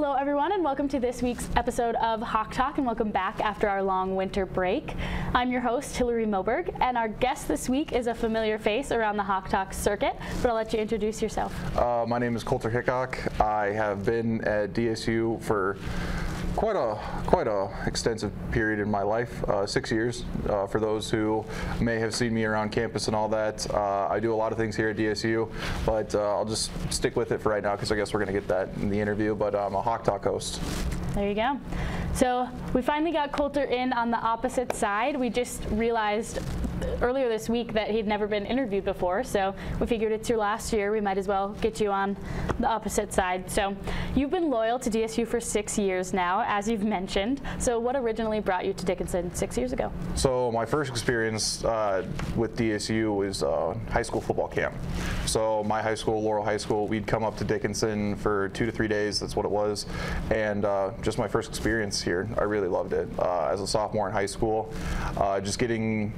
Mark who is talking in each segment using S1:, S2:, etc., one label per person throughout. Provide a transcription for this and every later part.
S1: Hello everyone, and welcome to this week's episode of Hawk Talk, and welcome back after our long winter break. I'm your host, Hillary Moberg, and our guest this week is a familiar face around the Hawk Talk circuit, but I'll let you introduce yourself.
S2: My name is Colter Hickok. I have been at DSU for quite a extensive period in my life, 6 years. For those who may have seen me around campus and all that, I do a lot of things here at DSU, but I'll just stick with it for right now because I guess we're going to get that in the interview, but I'm a Hawk Talk host.
S1: There you go. So we finally got Colter in on the opposite side. We just realized earlier this week that he'd never been interviewed before, so we figured it's your last year. We might as well get you on the opposite side. So you've been loyal to DSU for 6 years now, as you've mentioned. So what originally brought you to Dickinson 6 years ago?
S2: So my first experience with DSU was high school football camp. So my high school, Laurel High School, we'd come up to Dickinson for 2 to 3 days. That's what it was. And just my first experience here, I really loved it. As a sophomore in high school, just getting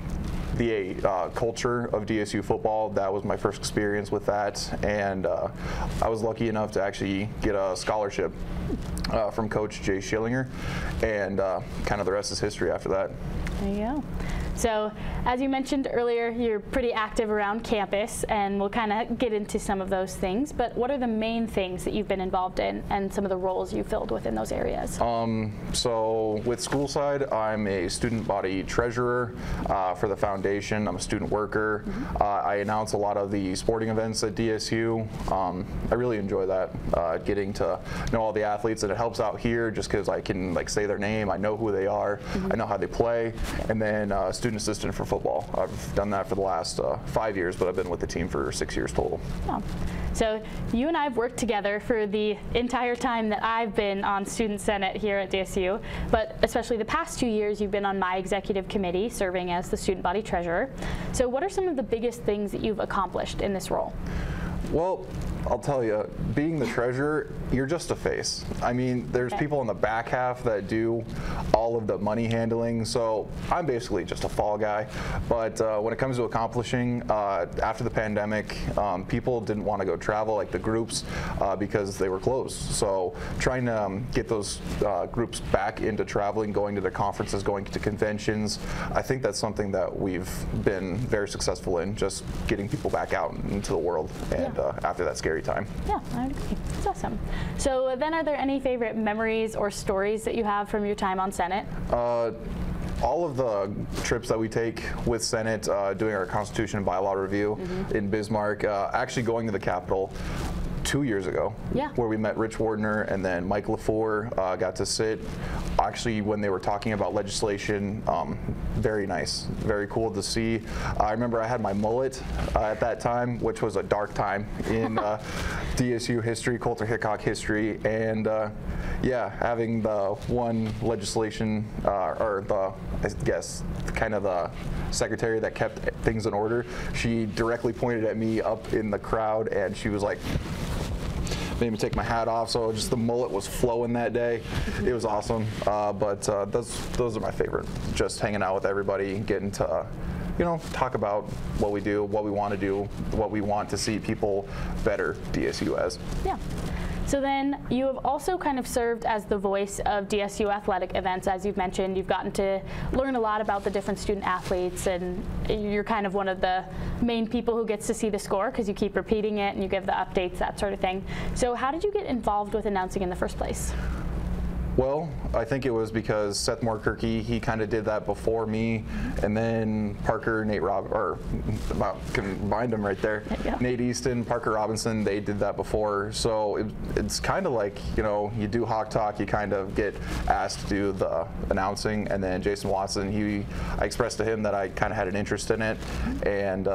S2: the culture of DSU football, that was my first experience with that, and I was lucky enough to actually get a scholarship from Coach Jay Schillinger, and kind of the rest is history after that.
S1: There you go. So, as you mentioned earlier, you're pretty active around campus, and we'll kind of get into some of those things, but what are the main things that you've been involved in and some of the roles you filled within those areas?
S2: So with school side, I'm a student body treasurer for the foundation. I'm a student worker. I announce a lot of the sporting events at DSU. I really enjoy that, getting to know all the athletes, and it helps out here just because I can say their name, I know who they are, I know how they play, and then student assistant for football. I've done that for the last 5 years, but I've been with the team for 6 years total.
S1: Oh. So you and I have worked together for the entire time that I've been on Student Senate here at DSU, but especially the past 2 years you've been on my executive committee serving as the student body treasurer. So what are some of the biggest things that you've accomplished in this role? Well,
S2: I'll tell you, being the treasurer, you're just a face. I mean, there's people in the back half that do all of the money handling, so I'm basically just a fall guy. But when it comes to accomplishing, after the pandemic, people didn't want to go travel, like the groups, because they were closed. So trying to get those groups back into traveling, going to their conferences, going to conventions, I think that's something that we've been very successful in, just getting people back out into the world, and after that scary time.
S1: Yeah, I would agree. That's awesome. So then, are there any favorite memories or stories that you have from your time on Senate?
S2: All of the trips that we take with Senate, doing our Constitution and bylaw review in Bismarck, actually going to the Capitol 2 years ago, where we met Rich Wardner and then Mike LaFleur, got to sit actually when they were talking about legislation. Very nice, very cool to see. I remember I had my mullet at that time, which was a dark time in DSU history, Colter Hickok history, and yeah, having the one legislation, or the, I guess, kind of the secretary that kept things in order, she directly pointed at me up in the crowd, and she was like, made me take my hat off, so just the mullet was flowing that day. It was awesome, but those are my favorite. Just hanging out with everybody, getting to talk about what we do, what we want to do, what we want to see people better DSU as. Yeah.
S1: So then you have also kind of served as the voice of DSU athletic events. As you've mentioned, you've gotten to learn a lot about the different student athletes, and you're kind of one of the main people who gets to see the score because you keep repeating it and you give the updates, that sort of thing. So how did you get involved with announcing in the first place?
S2: Well, I think it was because Seth Moorkirky, he kind of did that before me, and then Parker, combined them right there. Nate Easton, Parker Robinson, they did that before. So it's kind of like, you do Hawk Talk, you kind of get asked to do the announcing, and then Jason Watson, I expressed to him that I kind of had an interest in it, and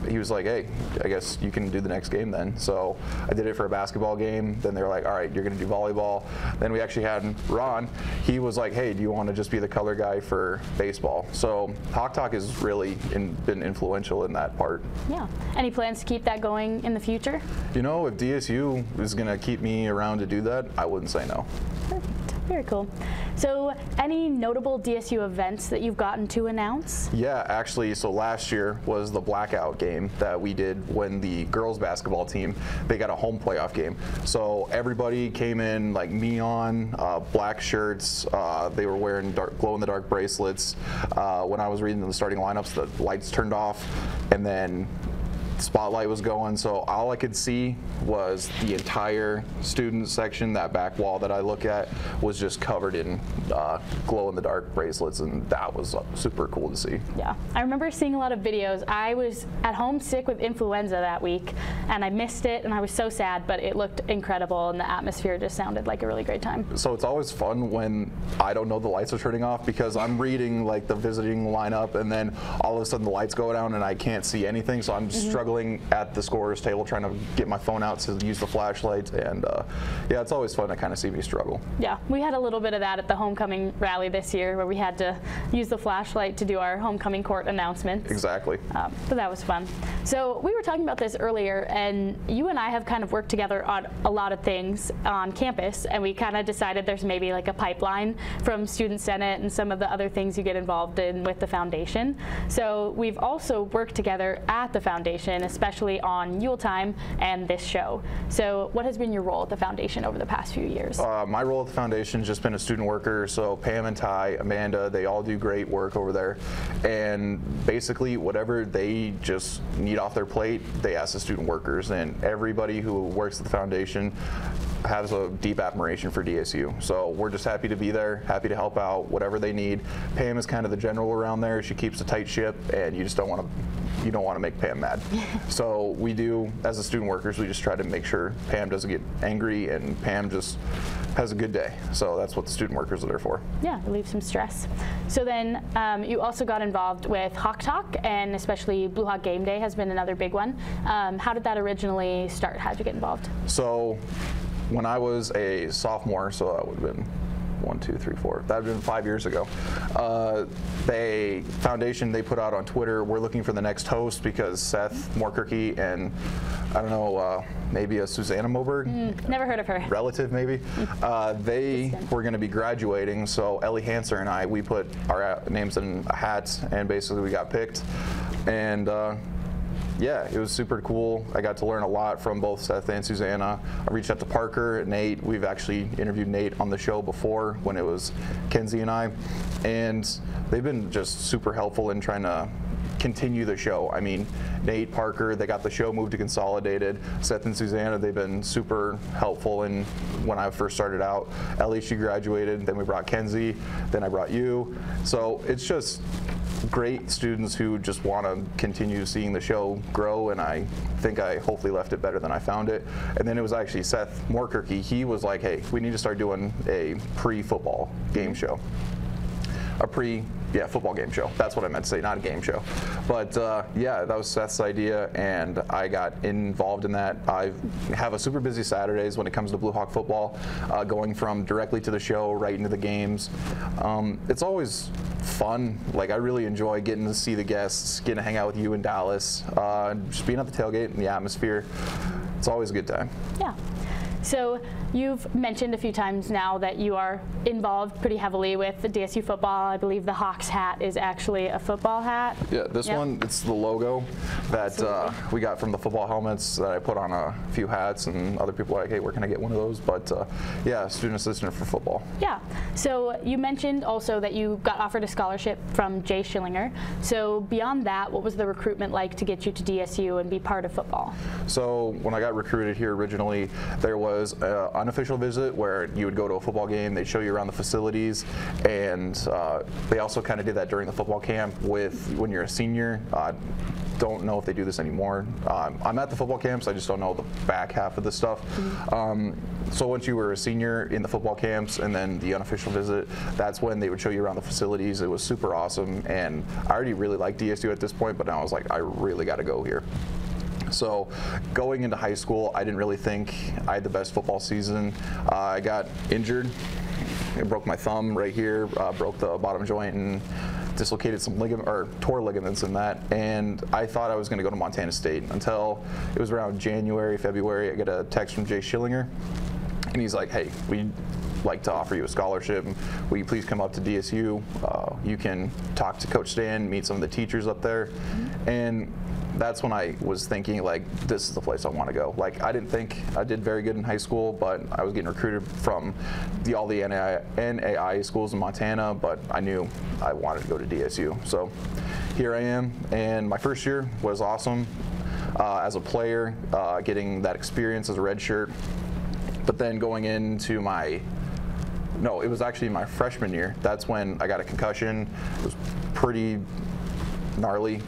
S2: he was like, hey, I guess you can do the next game then. So I did it for a basketball game. Then they were like, all right, you're going to do volleyball. Then we actually had Ron. He was like, hey, do you want to just be the color guy for baseball? So Hawk Talk has really been influential in that part. Yeah.
S1: Any plans to keep that going in the future?
S2: If DSU is going to keep me around to do that, I wouldn't say no.
S1: Perfect. Very cool. So any notable DSU events that you've gotten to announce?
S2: Yeah, actually, so last year was the blackout game that we did when the girls basketball team, they got a home playoff game. So everybody came in like neon, black shirts. They were wearing glow-in-the-dark bracelets. When I was reading the starting lineups, the lights turned off, and then spotlight was going, so all I could see was the entire student section. That back wall that I look at was just covered in glow-in-the-dark bracelets, and that was super cool to see.
S1: Yeah, I remember seeing a lot of videos. I was at home sick with influenza that week, and I missed it, and I was so sad, but it looked incredible, and the atmosphere just sounded like a really great time.
S2: So it's always fun when I don't know the lights are turning off, because I'm reading like the visiting lineup, and then all of a sudden the lights go down and I can't see anything, so I'm struggling at the scorer's table trying to get my phone out to use the flashlight, and yeah, it's always fun to kind of see me struggle.
S1: Yeah, we had a little bit of that at the homecoming rally this year, where we had to use the flashlight to do our homecoming court announcements.
S2: Exactly.
S1: But that was fun. So we were talking about this earlier, and you and I have kind of worked together on a lot of things on campus, and we kind of decided there's maybe like a pipeline from Student Senate and some of the other things you get involved in with the foundation. So we've also worked together at the foundation, especially on Yule Time and this show. So what has been your role at the foundation over the past few years?
S2: My role at the foundation has just been a student worker, so Pam and Ty, Amanda, they all do great work over there, and basically whatever they just need off their plate, they ask the student workers, and everybody who works at the foundation has a deep admiration for DSU. So we're just happy to be there, happy to help out, whatever they need. Pam is kind of the general around there. She keeps a tight ship, and you just don't want to make Pam mad. So we do, as the student workers, we just try to make sure Pam doesn't get angry and Pam just has a good day. So that's what the student workers are there for. Yeah,
S1: relieve some stress. So then you also got involved with Hawk Talk, and especially Blue Hawk Game Day has been another big one. How did that originally start? How did you get involved?
S2: So when I was a sophomore, so that would have been 1, 2, 3, 4. That would have been 5 years ago. Foundation, they put out on Twitter, we're looking for the next host, because Seth Morkirky and I don't know, maybe a Susanna Moberg?
S1: Never heard of her.
S2: Relative, maybe. They were going to be graduating, so Ellie Hanser and I, we put our names in hats, and basically we got picked. And yeah, it was super cool. I got to learn a lot from both Seth and Susanna. I reached out to Parker, Nate. We've actually interviewed Nate on the show before when it was Kenzie and I. And they've been just super helpful in trying to continue the show. I mean, Nate, Parker, they got the show moved to Consolidated. Seth and Susanna, they've been super helpful in when I first started out. Ellie, she graduated. Then we brought Kenzie. Then I brought you. So it's just great students who just want to continue seeing the show grow, and I think I hopefully left it better than I found it. And then it was actually Seth Morkirky. He was like, hey, we need to start doing a pre-football game show. Football game show. That's what I meant to say, not a game show. But yeah, that was Seth's idea, and I got involved in that. I have a super busy Saturdays when it comes to Blue Hawk football, going from directly to the show, right into the games. It's always fun. Like, I really enjoy getting to see the guests, getting to hang out with you in Dallas, just being at the tailgate and the atmosphere. It's always a good time. Yeah.
S1: So you've mentioned a few times now that you are involved pretty heavily with the DSU football. I believe the Hawks hat is actually a football hat.
S2: Yeah, this one, it's the logo that we got from the football helmets that I put on a few hats, and other people are like, hey, where can I get one of those? But yeah, student assistant for football.
S1: Yeah, so you mentioned also that you got offered a scholarship from Jay Schillinger. So beyond that, what was the recruitment like to get you to DSU and be part of football?
S2: So when I got recruited here originally, there was an unofficial visit where you would go to a football game, they'd show you around the facilities, and they also kind of did that during the football camp with when you're a senior. Don't know if they do this anymore. I'm at the football camps, I just don't know the back half of the stuff. So once you were a senior in the football camps and then the unofficial visit, that's when they would show you around the facilities. It was super awesome, and I already really liked DSU at this point, but now I was like, I really got to go here. So going into high school, I didn't really think I had the best football season. I got injured. I broke my thumb right here, broke the bottom joint, and dislocated some tore ligaments in that. And I thought I was going to go to Montana State until it was around January, February. I get a text from Jay Schillinger, and he's like, hey, like to offer you a scholarship. Will you please come up to DSU? You can talk to Coach Stan, meet some of the teachers up there. And that's when I was thinking, like, this is the place I want to go. Like, I didn't think I did very good in high school, but I was getting recruited from all the NAIA schools in Montana, but I knew I wanted to go to DSU. So here I am, and my first year was awesome as a player, getting that experience as a redshirt. But then going into it was actually my freshman year. That's when I got a concussion. It was pretty gnarly.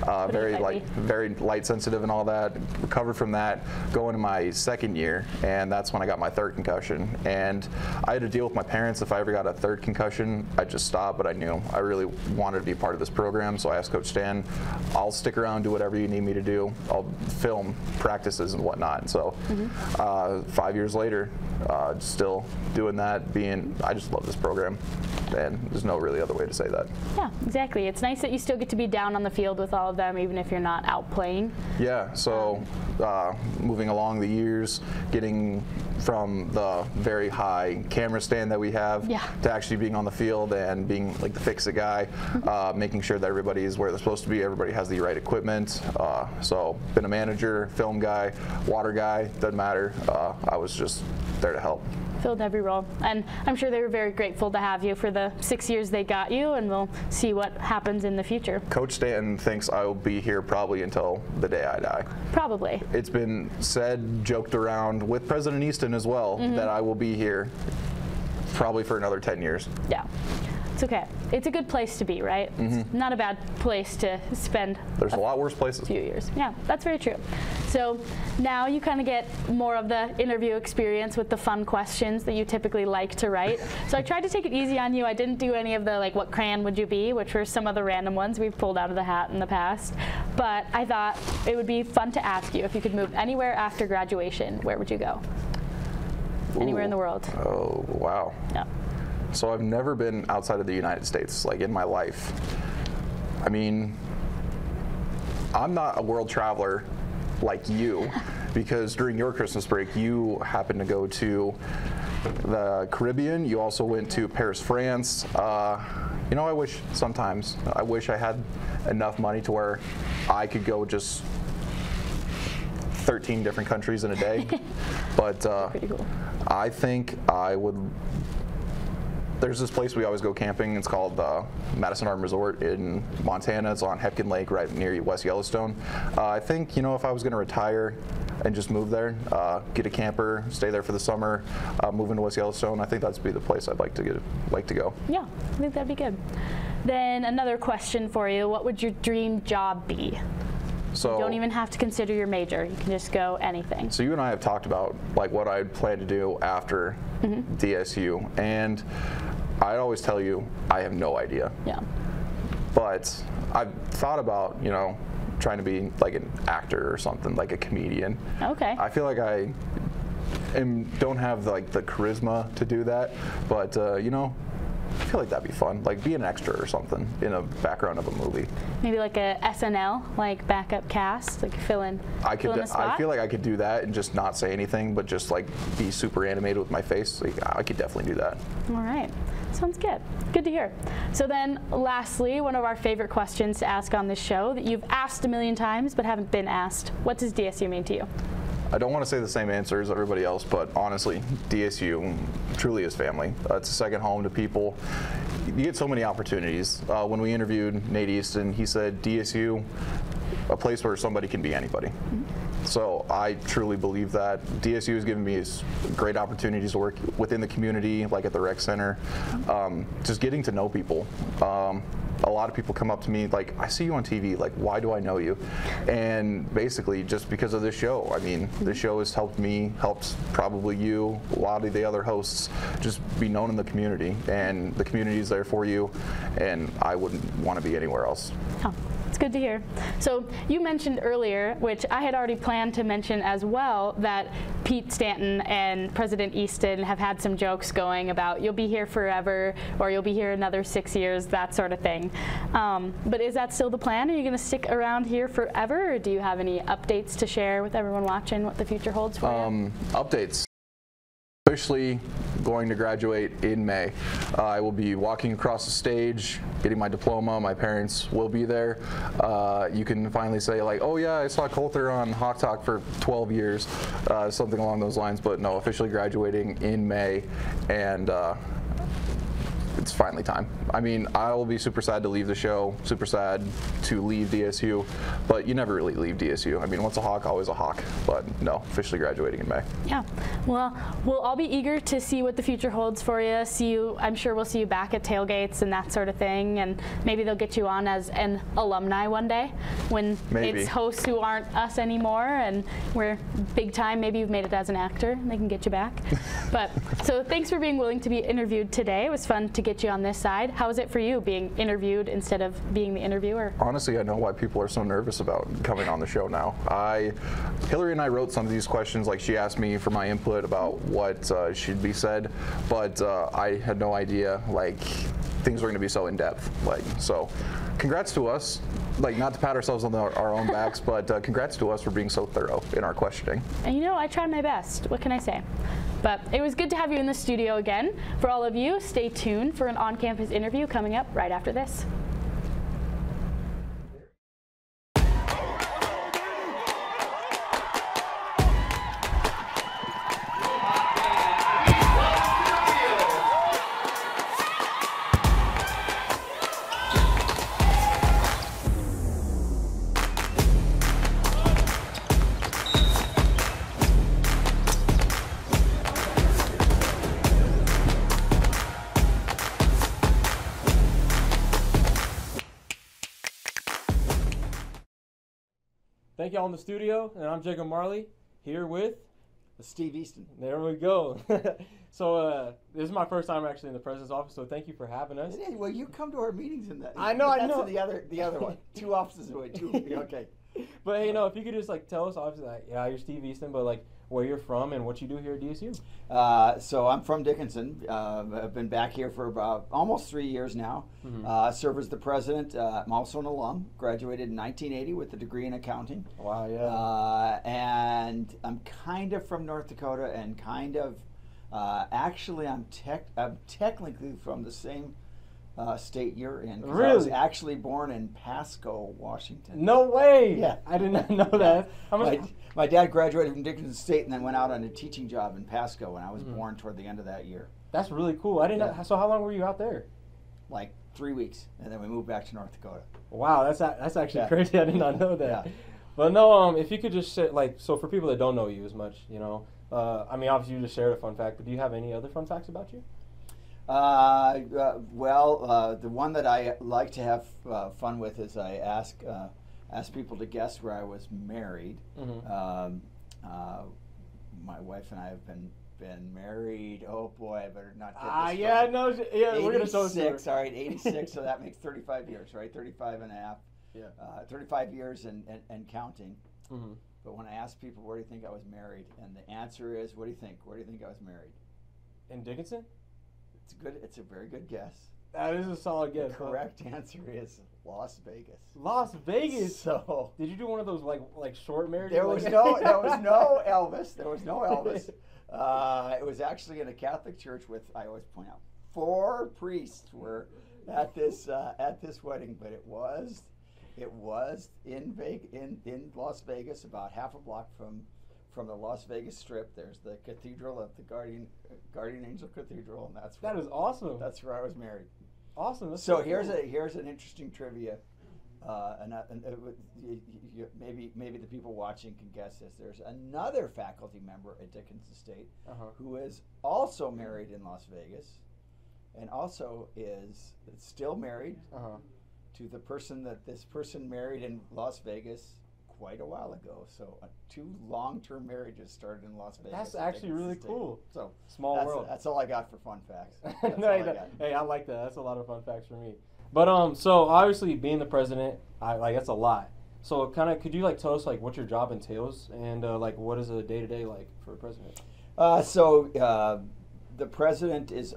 S2: Very light sensitive and all that. Recovered from that, going to my second year, and that's when I got my third concussion. And I had to deal with my parents. If I ever got a third concussion, I'd just stop, but I knew I really wanted to be part of this program, so I asked Coach Stan, I'll stick around, do whatever you need me to do. I'll film practices and whatnot. So 5 years later, still doing that, I just love this program, and there's no really other way to say that.
S1: Yeah, exactly. It's nice that you still get to be down on the field with all of them, even if you're not out playing.
S2: Yeah, so moving along the years, getting from the very high camera stand that we have to actually being on the field and being like the fix-it guy, making sure that everybody is where they're supposed to be, everybody has the right equipment. So been a manager, film guy, water guy, doesn't matter. I was just there to help.
S1: Filled every role, and I'm sure they were very grateful to have you for the 6 years they got you, and we'll see what happens in the future.
S2: Coach Stanton thinks I will be here probably until the day I die.
S1: Probably.
S2: It's been said, joked around with President Easton as well, that I will be here probably for another 10 years.
S1: Yeah. It's okay. It's a good place to be, right? It's not a bad place to spend.
S2: There's a lot worse places.
S1: Few years. Yeah, that's very true. So now you kind of get more of the interview experience with the fun questions that you typically like to write. So I tried to take it easy on you. I didn't do any of the like, what crayon would you be, which were some of the random ones we've pulled out of the hat in the past. But I thought it would be fun to ask you, if you could move anywhere after graduation, where would you go? Anywhere in the world.
S2: Oh, wow.
S1: Yeah.
S2: So I've never been outside of the United States, like in my life. I mean, I'm not a world traveler like you, because during your Christmas break, you happened to go to the Caribbean. You also went to Paris, France. You know, I wish I had enough money to where I could go just 13 different countries in a day. But
S1: pretty cool.
S2: I think I would. There's this place we always go camping. It's called Madison Arm Resort in Montana. It's on Hepkin Lake, right near West Yellowstone. I think, you know, if I was going to retire and just move there, get a camper, stay there for the summer, move into West Yellowstone, I think that'd be the place I'd like to go.
S1: Yeah, I think that'd be good. Then another question for you: what would your dream job be? So you don't even have to consider your major. You can just go anything. So
S2: you and I have talked about like what I'd plan to do after DSU, and I'd always tell you I have no idea. Yeah. But I've thought about, you know, trying to be like an actor or something, like a comedian. Okay. I feel like I don't have like the charisma to do that, but you know, I feel like that'd be fun, like be an extra or something in a background of a movie. Maybe like a SNL, like backup cast, like fill in the spot. I feel like I could do that and just not say anything, but just like be super animated with my face. Like, I could definitely do that. All right, sounds good. Good to hear. So then, lastly, one of our favorite questions to ask on this show that you've asked a million times but haven't been asked: what does DSU mean to you? I don't want to say the same answer as everybody else, but honestly, DSU truly is family. It's a second home to people. You get so many opportunities. When we interviewed Nate Easton, he said DSU, a place where somebody can be anybody. So I truly believe that. DSU has given me great opportunities to work within the community, like at the rec center, just getting to know people. A lot of people come up to me like, I see you on TV, like, why do I know you? And basically just because of this show. I mean, this show has helped me, helped probably you, a lot of the other hosts, just be known in the community, and the community is there for you, and I wouldn't want to be anywhere else. Oh. It's good to hear. So you mentioned earlier, which I had already planned to mention as well, that Pete Stanton and President Easton have had some jokes going about you'll be here forever, or you'll be here another 6 years, that sort of thing. But is that still the plan? Are you going to stick around here forever, or do you have any updates to share with everyone watching what the future holds for you? Updates. Officially going to graduate in May. I will be walking across the stage, getting my diploma. My parents will be there. You can finally say like, oh yeah, I saw Colter on Hawk Talk for 12 years, something along those lines. But no, officially graduating in May, and it's finally time. I mean, I will be super sad to leave the show, super sad to leave DSU, but you never really leave DSU. I mean, once a Hawk, always a Hawk. But no, officially graduating in May.
S1: Yeah, well, we'll all be eager to see what the future holds for you. I'm sure we'll see you back at tailgates and that sort of thing, and maybe they'll get you on as an alumni one day when it's hosts who aren't us anymore and we're big time. Maybe you've made it as an actor, and they can get you back. But so thanks for being willing to be interviewed today. It was fun to get you on this side. How was it for you being interviewed instead of being the interviewer?
S2: Honestly, I know why people are so nervous about coming on the show now. Hillary and I wrote some of these questions, like she asked me for my input about what should be said, but I had no idea like things were going to be so in depth. Like, so congrats to us. Like, not to pat ourselves on our own backs, but congrats to us for being so thorough in our questioning.
S1: And you know, I tried my best. What can I say? But it was good to have you in the studio again. For all of you, stay tuned for an on-campus interview coming up right after this.
S3: Thank y'all in the studio, and I'm Jacob Marley, here with
S4: Steve Easton.
S3: There we go. So this is my first time actually in the president's office, so thank you for having us.
S4: It is. Well, you come to our meetings in that.
S3: I know, I know.
S4: That's the other one. 2 offices away. Okay.
S3: But hey, if you could just like tell us, obviously, like, yeah, you're Steve Easton, but like where you're from and what you do here at DSU.
S4: So I'm from Dickinson. I've been back here for about almost 3 years now. Mm-hmm. Serve as the president. I'm also an alum. Graduated in 1980 with a degree in accounting.
S3: Wow, yeah.
S4: And I'm kind of from North Dakota, and kind of actually I'm technically from the same state you're in.
S3: Really?
S4: I was actually born in Pasco, Washington.
S3: No way!
S4: Yeah.
S3: I did not know that.
S4: My dad graduated from Dickinson State and then went out on a teaching job in Pasco, and I was born toward the end of that year.
S3: That's really cool. I didn't know. So how long were you out there?
S4: Like 3 weeks, and then we moved back to North Dakota.
S3: Wow, that's actually crazy. I did not know that. Yeah. But no, if you could just say, like, so for people that don't know you as much, you know, I mean, obviously you just shared a fun fact, but do you have any other fun facts about you?
S4: Well, the one that I like to have fun with is I ask people to guess where I was married. Mm-hmm. My wife and I have been married. Oh boy, I better not get this.
S3: Yeah, no, yeah, we're gonna show
S4: 86. All right, 86. So that makes 35 years, right? 35 and a half.
S3: Yeah.
S4: 35 years and counting.
S3: Mm-hmm.
S4: But when I ask people where do you think I was married, and the answer is, what do you think? Where do you think I was married?
S3: In Dickinson?
S4: It's a very good guess.
S3: That is a solid guess.
S4: The correct answer is Las Vegas.
S3: Las Vegas.
S4: So
S3: did you do one of those like short marriages?
S4: There was no Elvis. There was no Elvis. It was actually in a Catholic church with, I always point out, 4 priests were at this wedding, but it was in Las Vegas, about half a block from the Las Vegas Strip. There's the cathedral of the Guardian Angel Cathedral, and
S3: that is awesome.
S4: That's where I was married.
S3: Awesome. That's
S4: so
S3: cool.
S4: here's an interesting trivia, maybe the people watching can guess this. There's another faculty member at Dickinson State who is also married in Las Vegas, and also is still married to the person that this person married in Las Vegas quite a while ago. So 2 long-term marriages started in Las Vegas.
S3: That's actually really cool.
S4: So
S3: small world.
S4: That's all I got for fun facts.
S3: Hey, I like that. That's a lot of fun facts for me. But so obviously being the president, that's a lot. So could you like tell us like what your job entails, and like what is a day-to-day like for a president?
S4: The president is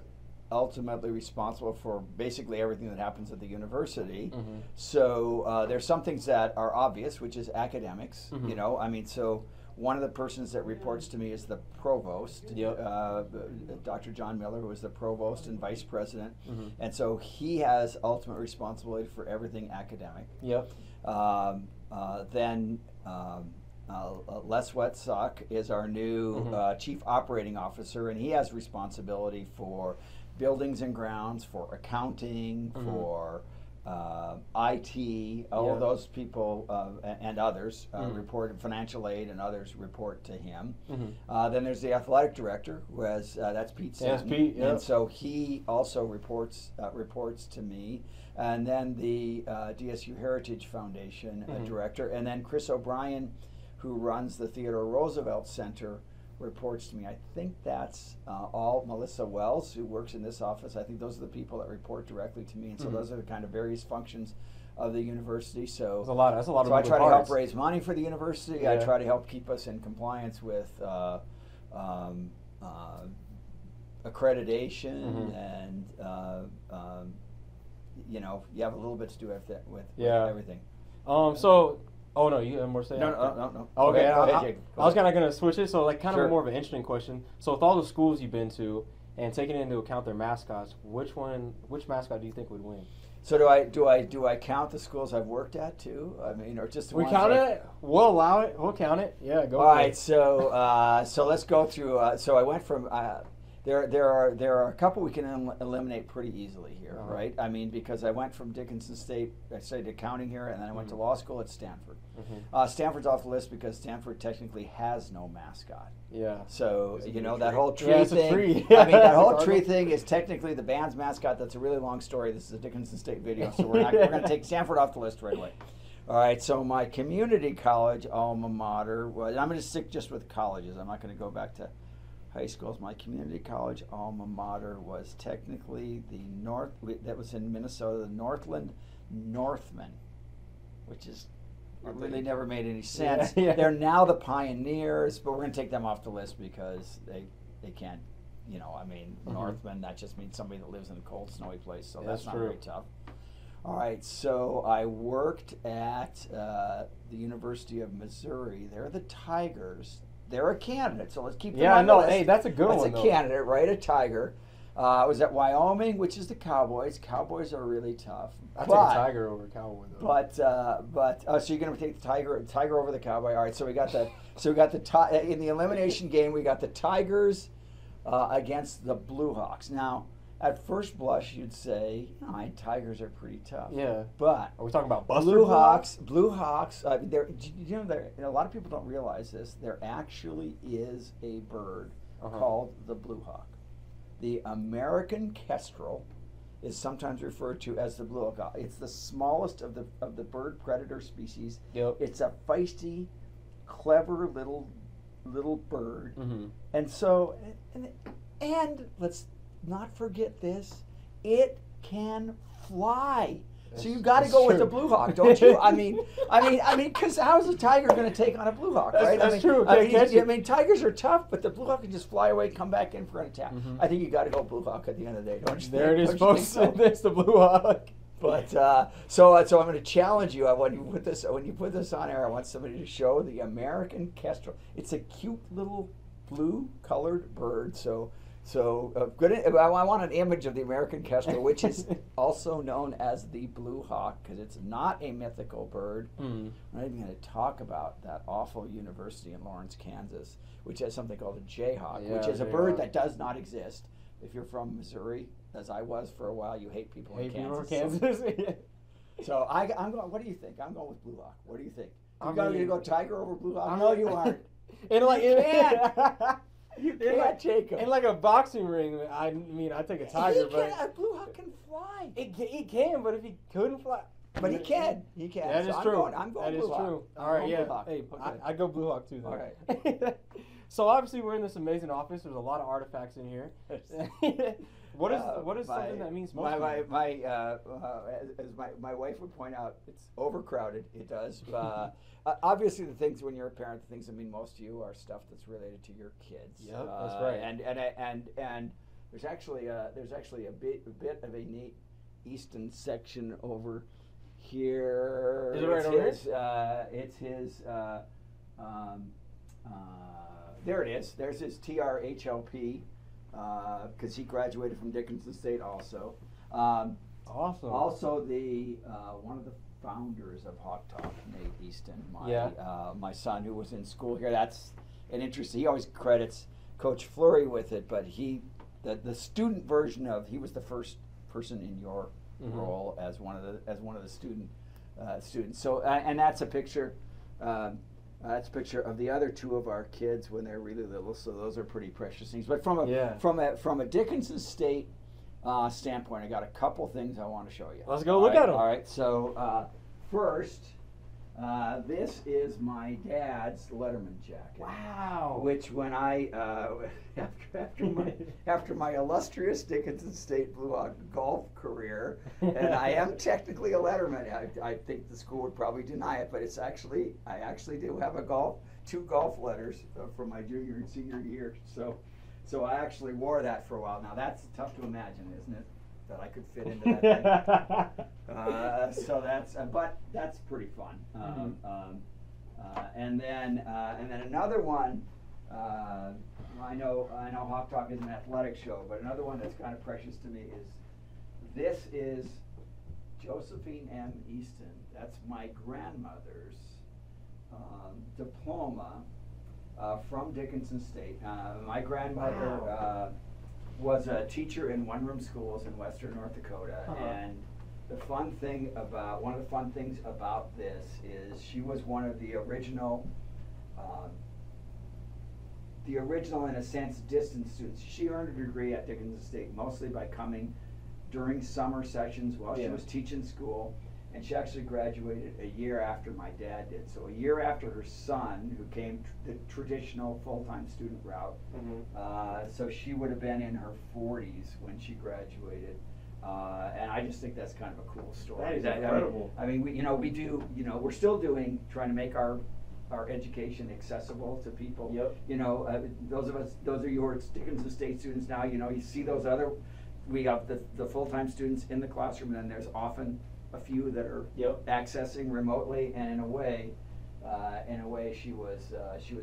S4: ultimately responsible for basically everything that happens at the university. So there's some things that are obvious, which is academics. You know, I mean, so One of the persons that reports to me is the provost, Dr. John Miller, who is the provost and vice president. And so he has ultimate responsibility for everything academic. Then Les Wetsock is our new chief operating officer, and he has responsibility for buildings and grounds, for accounting, for IT, all of those people and others report, financial aid and others report to him. Then there's the athletic director, who has, that's Pete Stanton.
S3: Pete,
S4: and so he also reports to me. And then the DSU Heritage Foundation director, and then Chris O'Brien, who runs the Theodore Roosevelt Center, reports to me. I think that's all Melissa Wells, who works in this office. I think those are the people that report directly to me, and so those are the kind of various functions of the university. So that's a lot of
S3: so
S4: I try to help raise money for the university. I try to help keep us in compliance with accreditation, and you know, you have a little bit to do with everything.
S3: Oh no, you have more to say?
S4: No.
S3: Okay,
S4: I
S3: was kind of going to switch it. So like kind of more of an interesting question. So with all the schools you've been to and taking into account their mascots, which mascot do you think would win?
S4: So do I count the schools I've worked at too? I mean, or just the
S3: we
S4: ones
S3: count it? We'll allow it. We'll count it. Yeah, go.
S4: All right. So so let's go through. So I went from. There are a couple we can eliminate pretty easily here, right? I mean, because I went from Dickinson State, I studied accounting here, and then I went to law school at Stanford. Stanford's off the list because Stanford technically has no mascot.
S3: Yeah.
S4: So you know that whole tree thing. I mean, that whole tree thing is technically the band's mascot. That's a really long story. This is a Dickinson State video, so we're going to take Stanford off the list right away. All right. So my community college alma mater. Well, I'm going to stick just with colleges. I'm not going to go back to high schools. My community college alma mater was technically that was in Minnesota, the Northland Northmen, which is really never made any sense. They're now the Pioneers, but we're going to take them off the list because they can't, you know, I mean, Northmen, that just means somebody that lives in a cold, snowy place, so that's not very tough. All right, so I worked at the University of Missouri. They're the Tigers. They're a candidate, so let's keep them on the list.
S3: Hey, that's a good one.
S4: That's a candidate, right? A Tiger. I was at Wyoming, which is the Cowboys. Cowboys are really tough.
S3: I take a Tiger over Cowboy though.
S4: But so you're going to take the Tiger over the Cowboy. All right, so we got the in the elimination game we got the Tigers against the Blue Hawks. Now, at first blush, you'd say, Tigers are pretty tough.
S3: Yeah.
S4: But
S3: are we talking about Buster
S4: Blue Hawks? Blue Hawks. You know, a lot of people don't realize this. There actually is a bird called the Blue Hawk. The American kestrel is sometimes referred to as the Blue Hawk. It's the smallest of the bird predator species.
S3: Yep.
S4: It's a feisty, clever little bird, and so and let's not forget this, it can fly. So you've got to go with the Blue Hawk, don't you? I mean, because how's a tiger going to take on a Blue Hawk, right?
S3: That's true.
S4: I mean, tigers are tough, but the Blue Hawk can just fly away, come back in for an attack. I think you got to go Blue Hawk at the end of the day, don't you?
S3: There it is, folks. There's the Blue Hawk.
S4: But so I'm going to challenge you. When you put this on air, I want somebody to show the American kestrel. It's a cute little blue-colored bird. So good. I want an image of the American kestrel, which is also known as the Blue Hawk, because it's not a mythical bird. I'm not even going to talk about that awful university in Lawrence, Kansas, which has something called a Jayhawk, which is a bird that does not exist. If you're from Missouri, as I was for a while, you hate people in Kansas. So I'm going. What do you think? I'm going with Blue Hawk. What do you think? You're going to go Tiger over Blue Hawk? No, you aren't. You can't take him.
S3: In like a boxing ring, I mean, I take a tiger, but
S4: a Blue Hawk can fly.
S3: He can, but if he couldn't fly,
S4: but he can. He can.
S3: That is true.
S4: I'm going
S3: that
S4: Blue Hawk.
S3: Is true. All right, yeah.
S4: Hey,
S3: I go Blue Hawk too. Then.
S4: All right.
S3: So obviously we're in this amazing office. There's a lot of artifacts in here. What is something that means most?
S4: As my wife would point out, it's overcrowded. It does. Obviously, the things when you're a parent, the things that mean most to you are stuff that's related to your kids.
S3: Yeah, that's right.
S4: And there's actually a bit of a neat Easton section over here.
S3: Is it right over here?
S4: It's his there it is. There's his TRHLP, because he graduated from Dickinson State also.
S3: Awesome.
S4: Also, the one of the founders of Hawk Talk, Nate Easton, my son who was in school here. That's an interesting. He always credits Coach Fleury with it, but the student version of he was the first person in your role as one of the students. So and that's a picture. That's a picture of the other two of our kids when they're really little. So those are pretty precious things. But from a Dickinson State standpoint, I got a couple things I want to show you.
S3: Let's go look at them. All
S4: right. So first, this is my dad's Letterman jacket.
S3: Wow.
S4: Which when I after my illustrious Dickinson State Blue Hawk golf career, and I am technically a Letterman. I think the school would probably deny it, but I actually do have two golf letters from my junior and senior year. So I actually wore that for a while. Now that's tough to imagine, isn't it? That I could fit into that thing. So but that's pretty fun. And then another one. I know Hawk Talk is an athletic show, but another one that's kind of precious to me is Josephine M. Easton. That's my grandmother's diploma from Dickinson State. My grandmother was a teacher in one-room schools in western North Dakota, and one of the fun things about this is she was one of the original, in a sense, distance students. She earned a degree at Dickinson State mostly by coming during summer sessions while she was teaching school, and she actually graduated a year after my dad did. So a year after her son, who came the traditional full-time student route. So she would have been in her 40s when she graduated. And I just think that's kind of a cool story.
S3: That is incredible.
S4: I mean, we're still trying to make our education accessible to people. Yep. Those are your Dickinson State students now. You see we have the full-time students in the classroom, and then there's often a few that are accessing remotely. And in a way, she was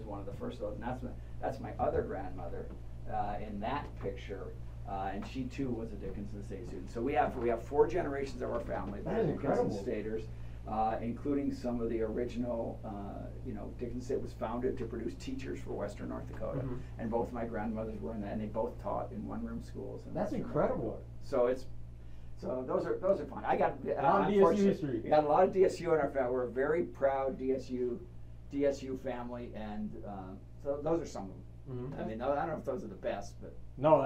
S4: one of the first of those. And that's my other grandmother in that picture. And she too was a Dickinson State student. So we have 4 generations of our family that are Dickinson Staters, including some of the original. Dickinson State was founded to produce teachers for Western North Dakota, and both my grandmothers were in that, and they both taught in one-room schools.
S3: That's incredible.
S4: So those are fun. I got
S3: DSU history.
S4: We got a lot of DSU in our family. We're a very proud DSU family, and so those are some of them. I mean, I don't know if those are the best, but
S3: no,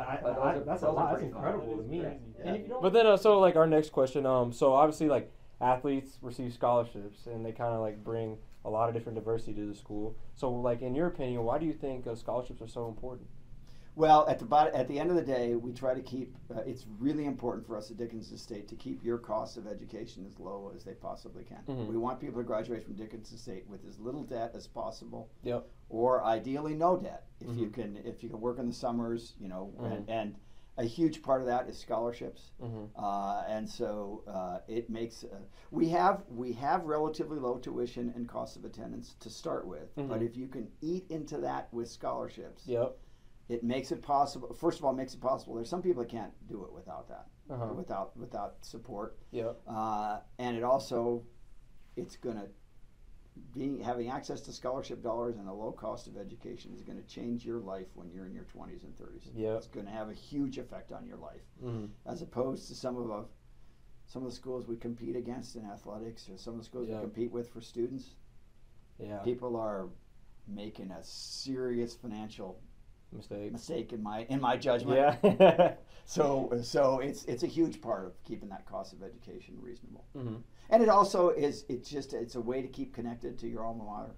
S3: that's a lot. That's incredible to me.
S4: Yeah.
S3: But then, so like our next question. So obviously, like athletes receive scholarships, and they kind of like bring a lot of different diversity to the school. So, like in your opinion, why do you think scholarships are so important?
S4: Well, at the end of the day, we try to keep. It's really important for us at Dickinson State to keep your costs of education as low as they possibly can. We want people to graduate from Dickinson State with as little debt as possible.
S3: Yep.
S4: Or ideally no debt if you can work in the summers, and a huge part of that is scholarships. And so it makes we have relatively low tuition and cost of attendance to start with, but if you can eat into that with scholarships. It makes it possible. First of all, it makes it possible. There's some people that can't do it without that, without support. And it's going to having access to scholarship dollars and a low cost of education is going to change your life when you're in your 20s and 30s. It's going to have a huge effect on your life, as opposed to some of the schools we compete against in athletics, or some of the schools we compete with for students. People are making a serious financial mistake in my judgment. So it's a huge part of keeping that cost of education reasonable. And it also it's a way to keep connected to your alma mater.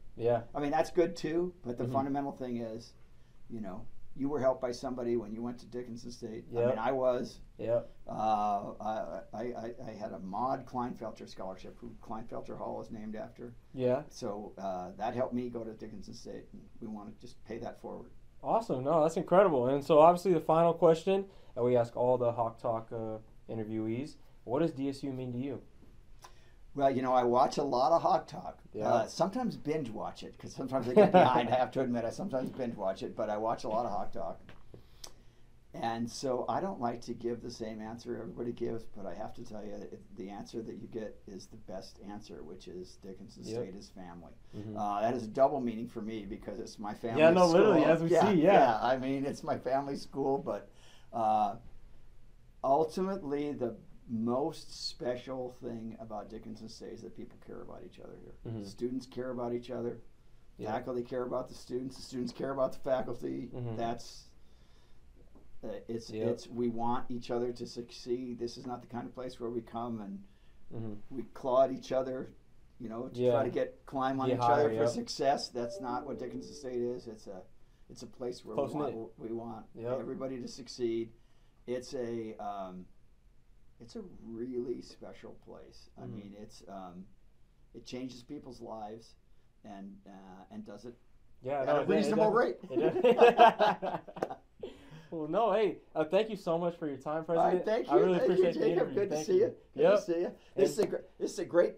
S4: I mean, that's good too, but the fundamental thing is, you were helped by somebody when you went to Dickinson State. I mean, I was. I had a Maud Kleinfelter scholarship, who Kleinfelter Hall is named after. So that helped me go to Dickinson State, and we want to just pay that forward.
S3: Awesome. No, that's incredible. And so obviously the final question that we ask all the Hawk Talk interviewees, what does DSU mean to you?
S4: Well, you know, I watch a lot of Hawk Talk. Yeah. Sometimes binge watch it, because sometimes I get behind. I have to admit, I sometimes binge watch it, but I watch a lot of Hawk Talk. And so I don't like to give the same answer everybody gives, but I have to tell you, the answer that you get is the best answer, which is Dickinson State is family. That is a double meaning for me, because it's my family school. Yeah, no, literally, as we see, yeah. I mean, it's my family school, but ultimately, the most special thing about Dickinson State is that people care about each other here. Students care about each other. Faculty care about the students care about the faculty. That's it's we want each other to succeed. This is not the kind of place where we come and we claw at each other, you know, to try to climb on each other for success. That's not what Dickinson State is. It's a place where we want everybody to succeed. It's a really special place. I mean, it changes people's lives and does it at a reasonable rate.
S3: Well, no, hey, thank you so much for your time, President.
S4: Thank you.
S3: I really
S4: appreciate the interview. Good to see you. Good to see you. This is a great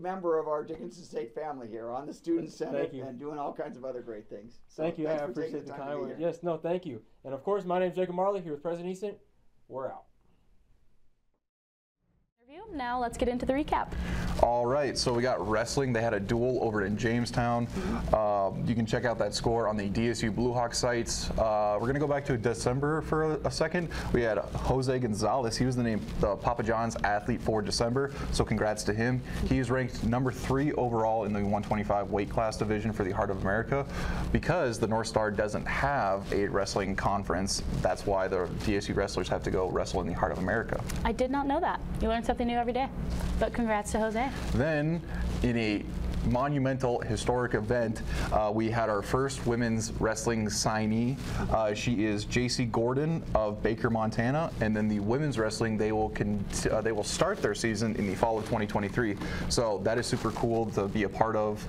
S4: member of our Dickinson State family here on the Student Senate and doing all kinds of other great things. So
S3: thank you. I appreciate the kind word. Yes, no, thank you. And of course, my name is Jacob Marley here with President Easton. We're out.
S1: Now let's get into the recap.
S2: All right, so we got wrestling. They had a duel over in Jamestown. You can check out that score on the DSU Blue Hawk sites. We're going to go back to December for a second. We had Jose Gonzalez. He was the Papa John's athlete for December, so congrats to him. He's ranked number 3 overall in the 125 weight class division for the Heart of America. Because the North Star doesn't have a wrestling conference, that's why the DSU wrestlers have to go wrestle in the Heart of America.
S1: I did not know that. You learn something new every day. But congrats to Jose.
S2: Then, in a monumental historic event, we had our first women's wrestling signee. She is JC Gordon of Baker, Montana, and then the women's wrestling, they will start their season in the fall of 2023. So that is super cool to be a part of.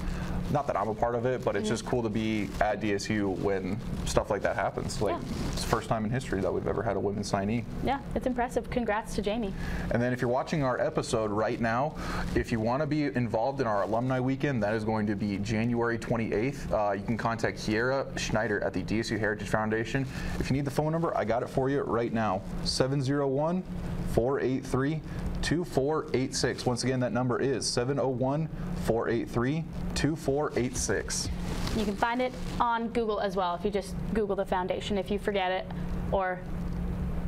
S2: Not that I'm a part of it, but it's just cool to be at DSU when stuff like that happens. Like, it's the first time in history that we've ever had a women's signee. Yeah, it's impressive. Congrats to Jamie. And then if you're watching our episode right now, if you want to be involved in our alumni weekend, that is going to be January 28th. You can contact Kiera Schneider at the DSU Heritage Foundation. If you need the phone number, I got it for you right now. 701-483-2486. Once again, that number is 701-483-2486. You can find it on Google as well if you just Google the foundation if you forget it or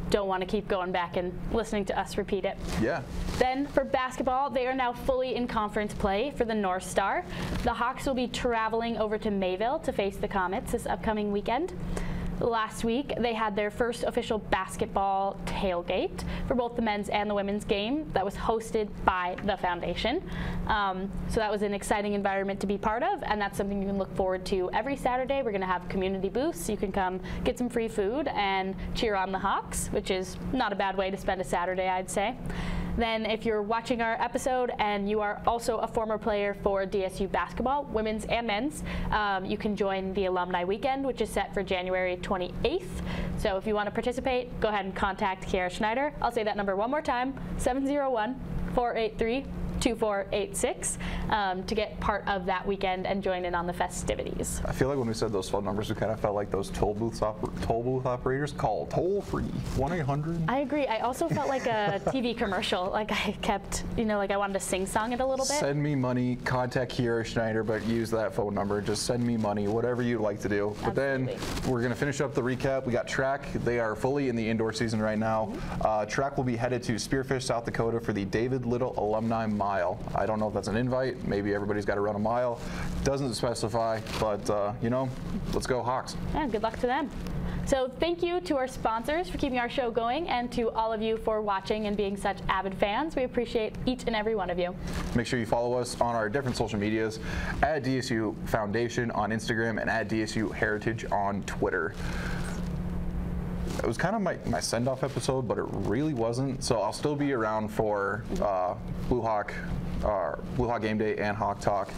S2: don't want to keep going back and listening to us repeat it. Yeah. Then for basketball, they are now fully in conference play for the North Star. The Hawks will be traveling over to Mayville to face the Comets this upcoming weekend. Last week, they had their first official basketball tailgate for both the men's and the women's game that was hosted by the foundation. So that was an exciting environment to be part of, and that's something you can look forward to every Saturday. We're going to have community booths. You can come get some free food and cheer on the Hawks, which is not a bad way to spend a Saturday, I'd say. Then if you're watching our episode and you are also a former player for DSU basketball, women's and men's, you can join the Alumni Weekend, which is set for January 28th. So if you want to participate, go ahead and contact Kiera Schneider. I'll say that number one more time, 701-483-2486 to get part of that weekend and join in on the festivities. I feel like when we said those phone numbers, we kind of felt like those toll booth operators call toll free 1-800. I agree. I also felt like a TV commercial. Like I kept, like I wanted to sing song it a little bit. Send me money. Contact Kiera Schneider, but use that phone number. Just send me money. Whatever you'd like to do. But then we're going to finish up the recap. We got track. They are fully in the indoor season right now. Track will be headed to Spearfish, South Dakota for the David Little Alumni Mile. I don't know if that's an invite. Maybe everybody's got to run a mile. Doesn't specify, but let's go Hawks. Yeah, good luck to them. So thank you to our sponsors for keeping our show going and to all of you for watching and being such avid fans. We appreciate each and every one of you. Make sure you follow us on our different social medias at DSU Foundation on Instagram and at DSU Heritage on Twitter. It was kind of my send-off episode, but it really wasn't. So I'll still be around for Blue Hawk Blue Hawk Game Day and Hawk Talk,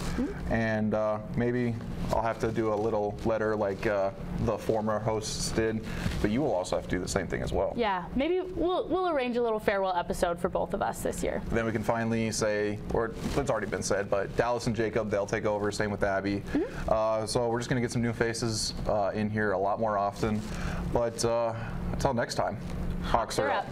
S2: and maybe I'll have to do a little letter like the former hosts did, but you will also have to do the same thing as well.
S1: Yeah, maybe we'll arrange a little farewell episode for both of us this year.
S2: Then we can finally say, or it's already been said, but Dallas and Jacob, they'll take over, same with Abby. So we're just going to get some new faces in here a lot more often. But until next time, Hawks are up.